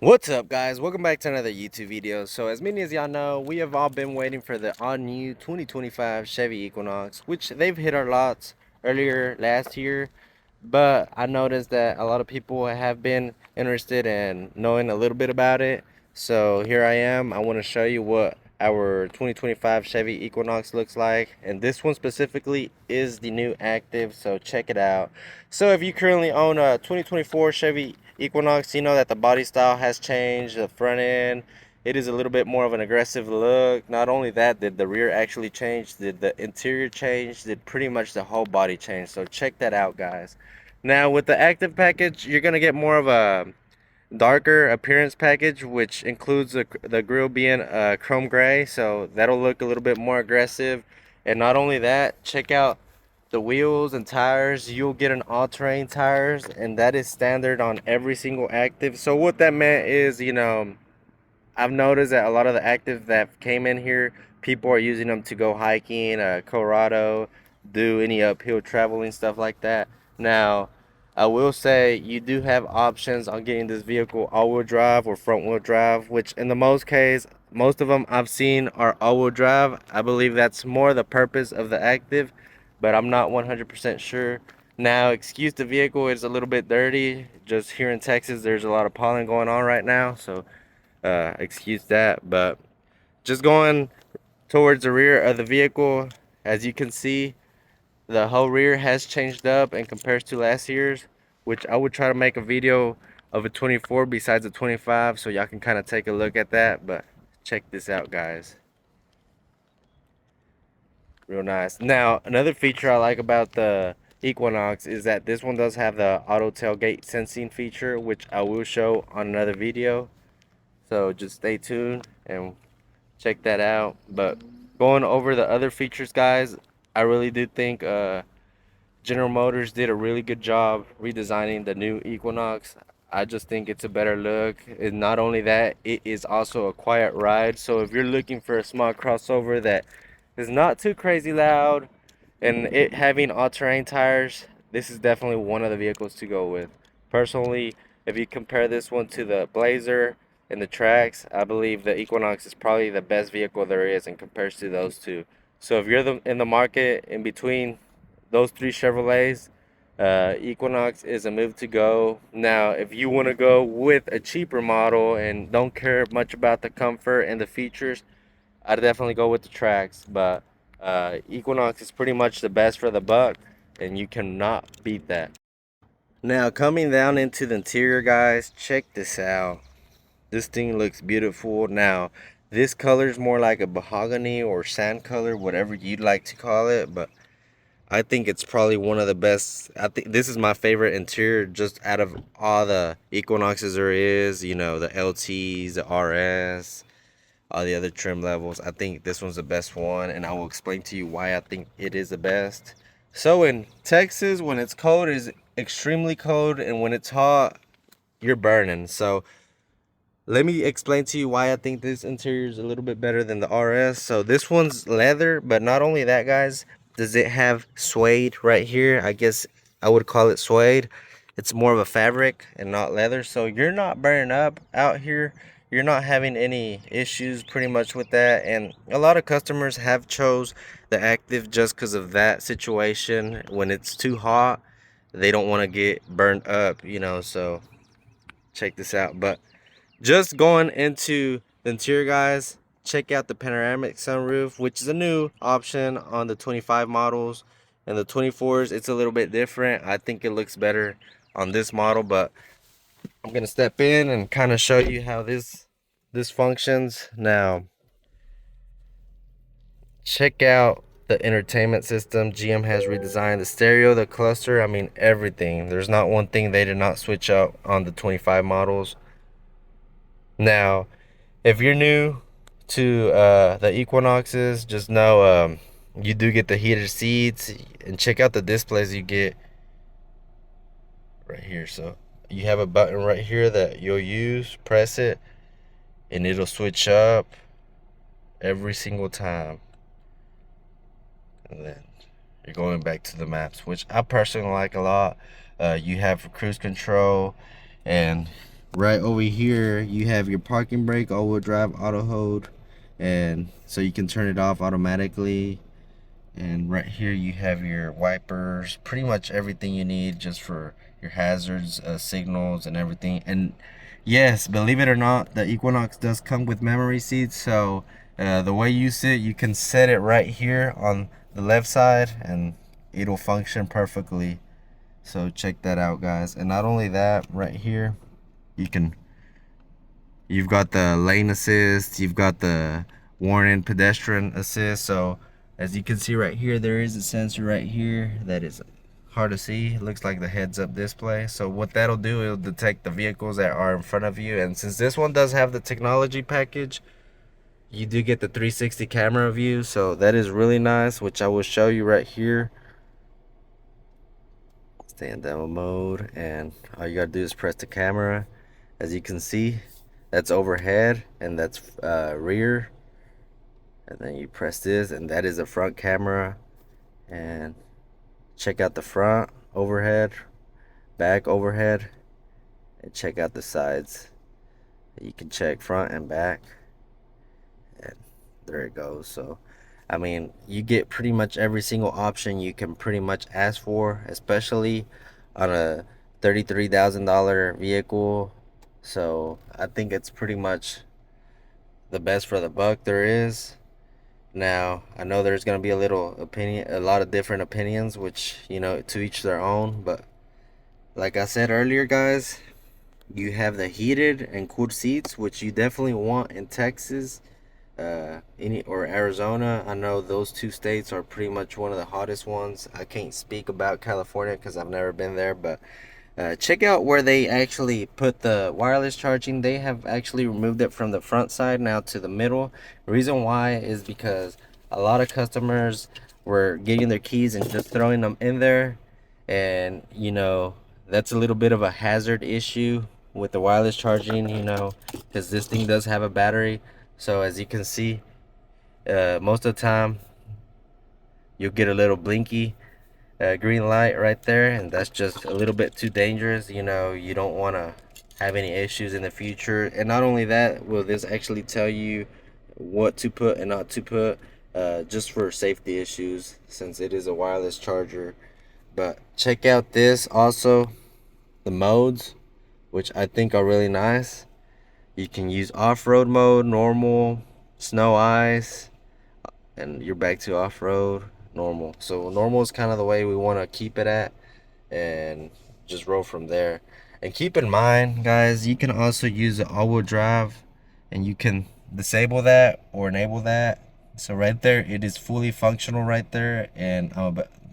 What's up, guys? Welcome back to another YouTube video. So as many as y'all know, we have all been waiting for the all-new 2025 Chevy Equinox, which they've hit our lots earlier last year, but I noticed that a lot of people have been interested in knowing a little bit about it. So here I am. I want to show you what our 2025 Chevy Equinox looks like, and this one specifically is the new Active, so check it out. So if you currently own a 2024 Chevy Equinox, you know that the body style has changed. The front end, it is a little bit more of an aggressive look. Not only that, did the rear actually change, did the interior change, did pretty much the whole body change. So check that out, guys. Now with the Active package, you're gonna get more of a darker appearance package, which includes the grille being chrome gray, so that'll look a little bit more aggressive. And not only that, check out the wheels and tires. You'll get an all-terrain tires, and that is standard on every single Active. So what that meant is, I've noticed that a lot of the Active that came in here, people are using them to go hiking, Colorado, do any uphill traveling, stuff like that. Now, I will say you do have options on getting this vehicle all-wheel drive or front-wheel drive, which in the most of them I've seen are all-wheel drive. I believe that's more the purpose of the Active, but I'm not 100% sure. Now, excuse the vehicle is a little bit dirty. Just here in Texas, there's a lot of pollen going on right now, so excuse that. But just going towards the rear of the vehicle, as you can see, the whole rear has changed up in comparison to last year's, which I would try to make a video of a 24 besides a 25 so y'all can kind of take a look at that. But check this out, guys. Real nice. Now, another feature I like about the Equinox is that this one does have the auto tailgate sensing feature, which I will show on another video. So just stay tuned and check that out. But going over the other features, guys, I really do think General Motors did a really good job redesigning the new Equinox. I just think it's a better look. And not only that, it is also a quiet ride. So if you're looking for a small crossover that is not too crazy loud and it having all-terrain tires, this is definitely one of the vehicles to go with. Personally, if you compare this one to the Blazer and the Trax, I believe the Equinox is probably the best vehicle there is in comparison to those two. So if you're in the market in between those three Chevrolets, Equinox is a move to go. Now, if you want to go with a cheaper model and don't care much about the comfort and the features, I'd definitely go with the Trax. But Equinox is pretty much the best for the buck, and you cannot beat that. Now, coming down into the interior, guys, check this out. This thing looks beautiful. Now, this color is more like a mahogany or sand color, whatever you'd like to call it, but I think it's probably one of the best. I think this is my favorite interior just out of all the Equinoxes there is. You know, the LTs, the RS, all the other trim levels. I think this one's the best one, and I will explain to you why I think it is the best. So in Texas, when it's cold, it's extremely cold, and when it's hot, you're burning. So let me explain to you why I think this interior is a little bit better than the RS. So this one's leather, but not only that, guys, does it have suede right here. I guess I would call it suede. It's more of a fabric and not leather. So you're not burning up out here. You're not having any issues pretty much with that. And a lot of customers have chose the Active just because of that situation. When it's too hot, they don't want to get burned up, so check this out. But just going into the interior, guys, check out the panoramic sunroof, which is a new option on the 25 models. And the 24s, it's a little bit different. I think it looks better on this model, but I'm gonna step in and kind of show you how this functions. Now, check out the entertainment system. GM has redesigned the stereo, the cluster, I mean everything. There's not one thing they did not switch out on the 25 models. Now, if you're new to the Equinoxes, just know you do get the heated seats, and check out the displays you get right here. So you have a button right here that you'll use, press it, and it'll switch up every single time. And then you're going back to the maps, which I personally like a lot. You have cruise control, and right over here you have your parking brake, all-wheel drive, auto hold, and so you can turn it off automatically. And right here you have your wipers, pretty much everything you need just for your hazards, signals and everything. And yes, believe it or not, the Equinox does come with memory seats. So the way you sit, you can set it right here on the left side and it'll function perfectly. So check that out, guys. And not only that, right here you've got the lane assist, you've got the warning pedestrian assist. So as you can see right here, there is a sensor right here that is hard to see. It looks like the heads-up display. So what that'll do, it'll detect the vehicles that are in front of you. And since this one does have the technology package, you do get the 360 camera view. So that is really nice, which I will show you right here. Stay in demo mode, and all you gotta do is press the camera. As you can see, that's overhead and that's rear, and then you press this and that is a front camera. And check out the front overhead, back overhead, and check out the sides. You can check front and back, and there it goes. So I mean, you get pretty much every single option you can pretty much ask for, especially on a $33,000 vehicle. So I think it's pretty much the best for the buck there is. Now, I know there's going to be a lot of different opinions, which, you know, to each their own. But like I said earlier, guys, you have the heated and cooled seats, which you definitely want in Texas, or Arizona. I know those two states are pretty much one of the hottest ones. I can't speak about California because I've never been there, but check out where they actually put the wireless charging. They have actually removed it from the front side now to the middle. The reason why is because a lot of customers were getting their keys and just throwing them in there, and you know that's a little bit of a hazard issue with the wireless charging, you know, because this thing does have a battery. So as you can see, most of the time you'll get a little blinky green light right there, and that's just a little bit too dangerous. You know, you don't want to have any issues in the future. And not only that, will this actually tell you what to put and not to put, just for safety issues, since it is a wireless charger. But check out this also, the modes, which I think are really nice. You can use off-road mode, normal, snow, ice, and you're back to off-road, normal. So normal is kind of the way we want to keep it at, and just roll from there. And keep in mind, guys, you can also use the all-wheel drive, and you can disable that or enable that. So right there, it is fully functional right there, and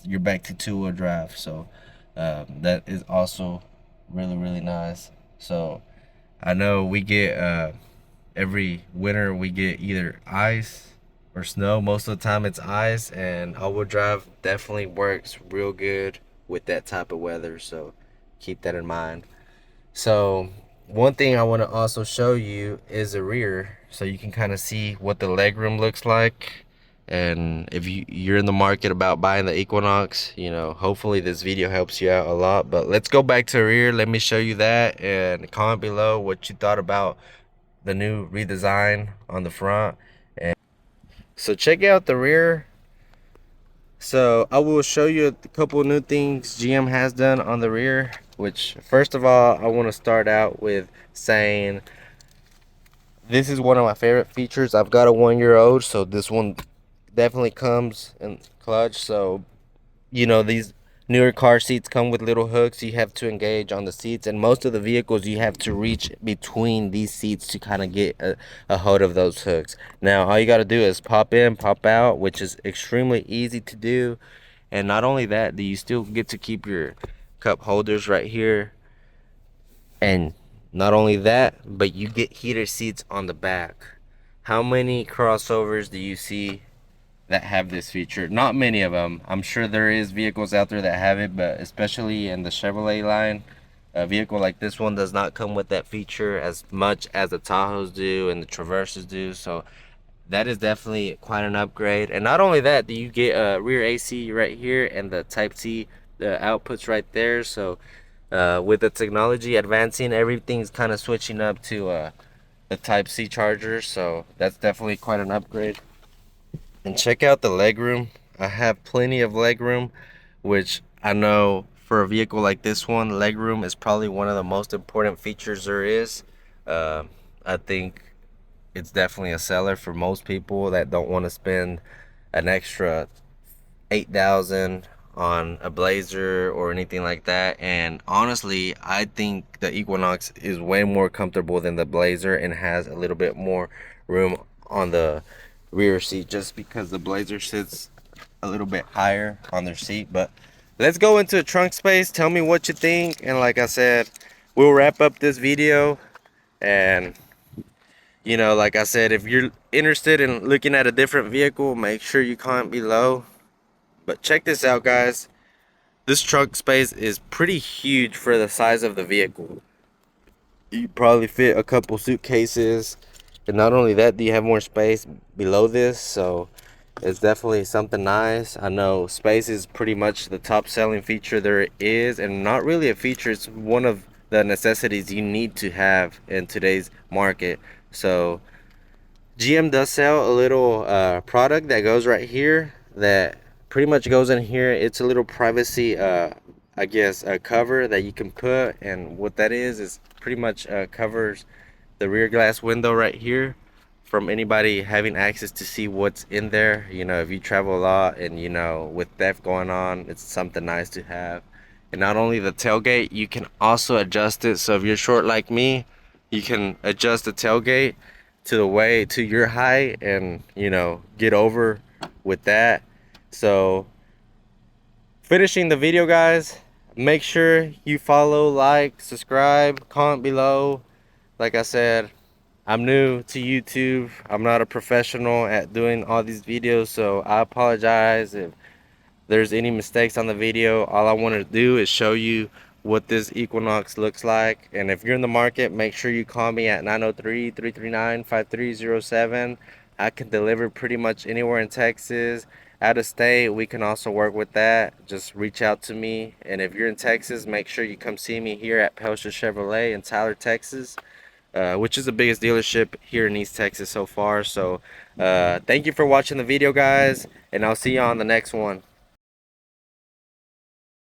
you're back to two-wheel drive. So that is also really nice. So I know we get every winter we get either ice or snow. Most of the time it's ice, and all-wheel drive definitely works real good with that type of weather. So keep that in mind. So one thing I want to also show you is the rear, so you can kind of see what the legroom looks like. And if you're in the market about buying the Equinox, you know, hopefully this video helps you out a lot. But let's go back to the rear. Let me show you that, and comment below what you thought about the new redesign on the front. And so check out the rear. So I will show you a couple new things GM has done on the rear, which first of all, I want to start out with saying this is one of my favorite features. I've got a 1-year-old, so this one definitely comes in clutch. So you know, these newer car seats come with little hooks you have to engage on the seats, and most of the vehicles you have to reach between these seats to kind of get a hold of those hooks. Now all you got to do is pop in, pop out, which is extremely easy to do. And not only that, do you still get to keep your cup holders right here. And not only that, but you get heater seats on the back. How many crossovers do you see that have this feature? Not many of them. I'm sure there is vehicles out there that have it, but especially in the Chevrolet line, a vehicle like this one does not come with that feature as much as the Tahoes do and the Traverses do. So that is definitely quite an upgrade. And not only that, do you get a rear AC right here and the Type C, the outputs right there. So With the technology advancing, everything's kind of switching up to the Type C charger, so that's definitely quite an upgrade. And check out the legroom. I have plenty of legroom, which I know for a vehicle like this one, legroom is probably one of the most important features there is. Uh, I think it's definitely a seller for most people that don't want to spend an extra 8,000 on a Blazer or anything like that. And honestly, I think the Equinox is way more comfortable than the Blazer and has a little bit more room on the rear seat, just because the Blazer sits a little bit higher on their seat. But let's go into trunk space. Tell me what you think, and like I said, we'll wrap up this video. And you know, like I said, if you're interested in looking at a different vehicle, make sure you comment below. But check this out, guys. This trunk space is pretty huge for the size of the vehicle. You probably fit a couple suitcases, and not only that, do you have more space below this, so it's definitely something nice. I know space is pretty much the top selling feature there is, and not really a feature, it's one of the necessities you need to have in today's market. So GM does sell a little product that goes right here that pretty much goes in here. It's a little privacy I guess a cover that you can put, and what that is pretty much covers the rear glass window right here from anybody having access to see what's in there. You know, if you travel a lot and, you know, with theft going on, it's something nice to have. And not only the tailgate, you can also adjust it. So if you're short like me, you can adjust the tailgate to the way to your height and, you know, get over with that. So finishing the video, guys, make sure you follow, like, subscribe, comment below. Like I said, I'm new to YouTube. I'm not a professional at doing all these videos, so I apologize if there's any mistakes on the video. All I want to do is show you what this Equinox looks like. And if you're in the market, make sure you call me at 903-339-5307. I can deliver pretty much anywhere in Texas. Out of state, we can also work with that. Just reach out to me. And if you're in Texas, make sure you come see me here at Pelsha Chevrolet in Tyler, Texas, which is the biggest dealership here in East Texas so far. So thank you for watching the video, guys, and I'll see you on the next one.